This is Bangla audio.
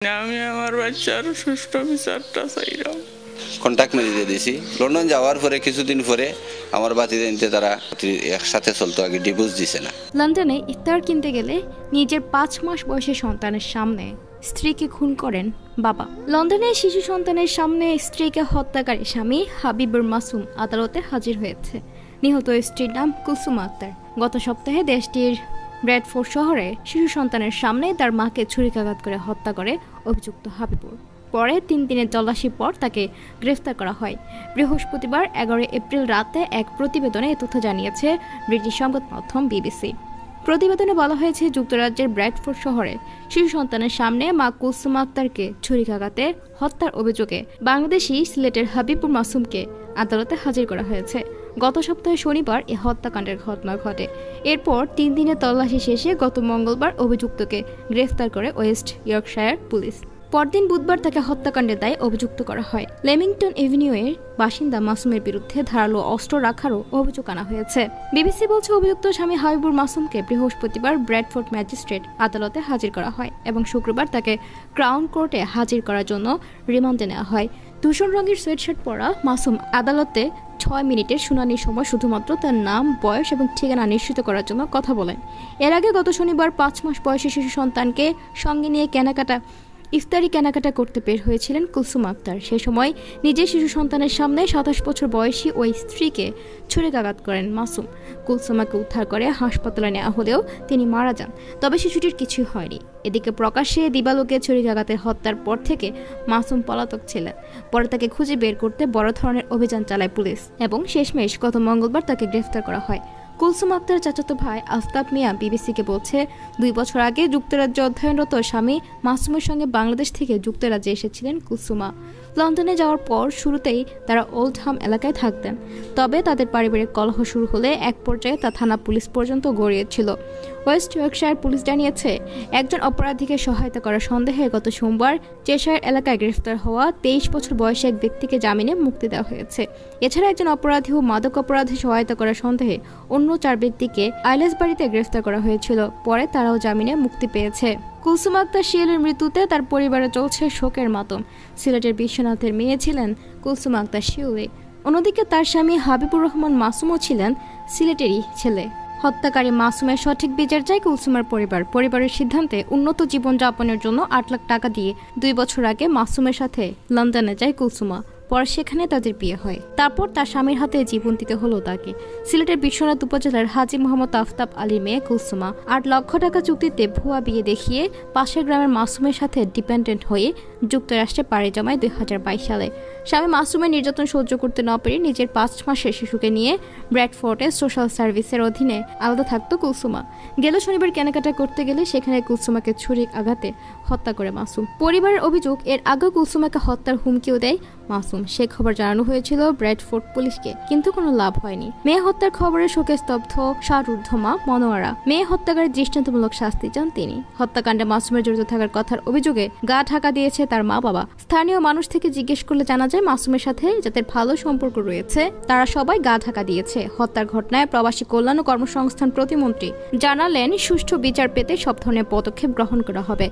আমি আমার বাচ্চার সুষ্ঠু বিচারটা চাইলাম। কন্ট্যাক্ট মেরে দিয়ে দিয়েছি। লন্ডন যাওয়ার পরে কিছুদিন পরে আমার বাতিতে তারা একসাথে চলতো, আগে ডিভোর্স দিছে না। লন্ডনে ইফতার কিনতে গেলে নিজের 5 মাস বয়সী সন্তানের সামনে স্ত্রীকে খুন করেন বাবা। লন্ডনে শিশু সন্তানের সামনে স্ত্রীকে হত্যাকারী স্বামী হাবিবুর মাসুম আদালতে হাজির হয়েছে। নিহত স্ত্রীর নাম কুলসুমা আক্তার। গত সপ্তাহে দেশটির ব্র্যাডফোর্ড শহরে শিশু সন্তানের সামনে তার মাকে ছুরিকাঘাত করে হত্যা করে অভিযুক্ত হাবিবুর। পরে 3 দিনের তল্লাশির পর তাকে গ্রেফতার করা হয়। বৃহস্পতিবার 11 এপ্রিল রাতে এক প্রতিবেদনে এ তথ্য জানিয়েছে ব্রিটিশ সংবাদ মাধ্যম বিবিসি। প্রতিবেদনে বলা হয়েছে, যুক্তরাজ্যের ব্র্যাডফোর্ড শহরে শিশু সন্তানের সামনে মা কুলসুমা আক্তারকে ছুরিকাঘাতে হত্যার অভিযোগে বাংলাদেশি সিলেটের হাবিবুর মাসুমকে আদালতে হাজির করা হয়েছে। গত সপ্তাহে শনিবার এ হত্যাকাণ্ডের ঘটনা ঘটে। এরপর 3 দিনের তল্লাশি শেষে গত মঙ্গলবার অভিযুক্তকে গ্রেফতার করে ওয়েস্ট ইয়র্কশায়ার পুলিশ। পরদিন বুধবার তাকে হত্যাকাণ্ডের দায়ে অভিযুক্ত করা হয়। লেমিংটন এভিনিউয়ের বাসিন্দা মাসুমের বিরুদ্ধে ধারালো অস্ত্র রাখারও অভিযোগ আনা হয়েছে। বিবিসি বলছে, অভিযুক্ত স্বামী হাবিবুর মাসুমকে বৃহস্পতিবার ব্র্যাডফোর্ড ম্যাজিস্ট্রেট আদালতে হাজির করা হয় এবং শুক্রবার তাকে ক্রাউন কোর্টে হাজির করার জন্য রিমান্ডে নেওয়া হয়। ধূসর রঙের সোয়েটশার্ট পরা মাসুম আদালতে 6 মিনিটের শুনানির সময় শুধুমাত্র তার নাম, বয়স এবং ঠিকানা নিশ্চিত করার জন্য কথা বলেন। এর আগে গত শনিবার 5 মাস বয়সী শিশু সন্তানকে সঙ্গে নিয়ে ইফতারি কেনাকাটা করতে বের হয়েছিলেন কুলসুমা আক্তার। সে সময় নিজের শিশু সন্তানের সামনে 27 বছর বয়সী ওই স্ত্রীকে ছুরিকাঘাত করেন মাসুম। কুলসুমাকে উদ্ধার করে হাসপাতালে নেওয়া হলেও তিনি মারা যান, তবে শিশুটির কিছুই হয়নি। এদিকে প্রকাশ্যে দিবালোকে ছুরিকাঘাতের হত্যার পর থেকে মাসুম পলাতক ছিলেন। পরে তাকে খুঁজে বের করতে বড় ধরনের অভিযান চালায় পুলিশ এবং শেষমেশ গত মঙ্গলবার তাকে গ্রেফতার করা হয়। কুলসুমা আক্তার চাচাতো ভাই আফতাব মিয়া বিবিসিকে বলছে, 2 বছর আগে যুক্তরাজ্যে অধ্যয়নরত স্বামী মাসুমের সঙ্গে বাংলাদেশ থেকে যুক্তরাজ্যে এসেছিলেন কুলসুমা। লন্ডনে যাওয়ার পর শুরুতেই তারা ওল্ডহাম এলাকায় থাকতেন, তবে তাদের পারিবারিক কলহ শুরু হলে এক পর্যায়ে তা থানা পুলিশ পর্যন্ত গড়িয়েছিল। ওয়েস্ট ইয়র্কশায়ার পুলিশ জানিয়েছে, একজন অপরাধীকে সহায়তা করার সন্দেহে গত সোমবার চেশায়ার এলাকায় গ্রেফতার হওয়া 23 বছর বয়সী এক ব্যক্তিকে জামিনে মুক্তি দেওয়া হয়েছে। এছাড়া একজন অপরাধী ও মাদক অপরাধে সহায়তা করার সন্দেহে অন্য 4 ব্যক্তিকে আইলেসবাড়িতে গ্রেফতার করা হয়েছিল। পরে তারাও জামিনে মুক্তি পেয়েছে। কুলসুমা আক্তার শিয়ালের মৃত্যুতে তার পরিবারে চলছে শোকের মাতম। সিলেটের বিশ্বনাথের মেয়ে ছিলেন কুলসুমা আক্তার শিউলি। অন্যদিকে তার স্বামী হাবিবুর রহমান মাসুমও ছিলেন সিলেটেরই ছেলে। হত্যাকারী মাসুমের সঠিক বিচার চায় কুলসুমার পরিবারের সিদ্ধান্তে উন্নত জীবনযাপনের জন্য 8 লাখ টাকা দিয়ে 2 বছর আগে মাসুমের সাথে লন্ডনে যায় কুলসুমা। পরে সেখানে তাদের বিয়ে হয়। তারপর তার স্বামীর হাতে জীবন দিতে হলো তাকে। সিলেটের বিশ্বনাথ উপজেলার হাজী মোহাম্মদ আফতাব আলীর মেয়ে কুলসুমা 8 লক্ষ টাকা চুক্তিতে ভুয়া বিয়ে দেখিয়ে পাশের গ্রামের মাসুমের সাথে ডিপেন্ডেন্ট হয়ে যুক্তরাষ্ট্রে পাড়ি জমায় 2022 সালে। স্বামী মাসুমের নির্যাতন সহ্য করতে না পেরে নিজের 5 মাসের শিশুকে নিয়ে ব্র্যাডফোর্ডে সোশ্যাল সার্ভিসের অধীনে আলাদা থাকতো কুলসুমা। গেল শনিবার কেনাকাটা করতে গেলে সেখানে কুলসুমাকে ছুরি আঘাতে হত্যা করে মাসুম। পরিবারের অভিযোগ, এর আগেও কুলসুমাকে হত্যার হুমকিও দেয় মাসুম। সে খবর জানানো হয়েছিল ব্র্যাডফোর্ড পুলিশকে, কিন্তু কোনো লাভ হয়নি। মেয়ে হত্যার খবরে শোকে স্তব্ধ শাহরুদ্ধমা মনোয়ারা। মেয়ে হত্যাকারীর দৃষ্টান্তমূলক শাস্তি চান তিনি। হত্যাকাণ্ডে মাসুমের জড়িত থাকার কথার অভিযোগে গা ঢাকা দিয়েছে তার মা-বাবা। স্থানীয় মানুষ থেকে জিজ্ঞেস করলে জানা যায়, মাসুমের সাথে যাদের ভালো সম্পর্ক রয়েছে তারা সবাই গা ঢাকা দিয়েছে। হত্যার ঘটনায় প্রবাসী কল্যাণ ও কর্মসংস্থান প্রতিমন্ত্রী জানালেন, সুষ্ঠু বিচার পেতে সব ধরনের পদক্ষেপ গ্রহণ করা হবে।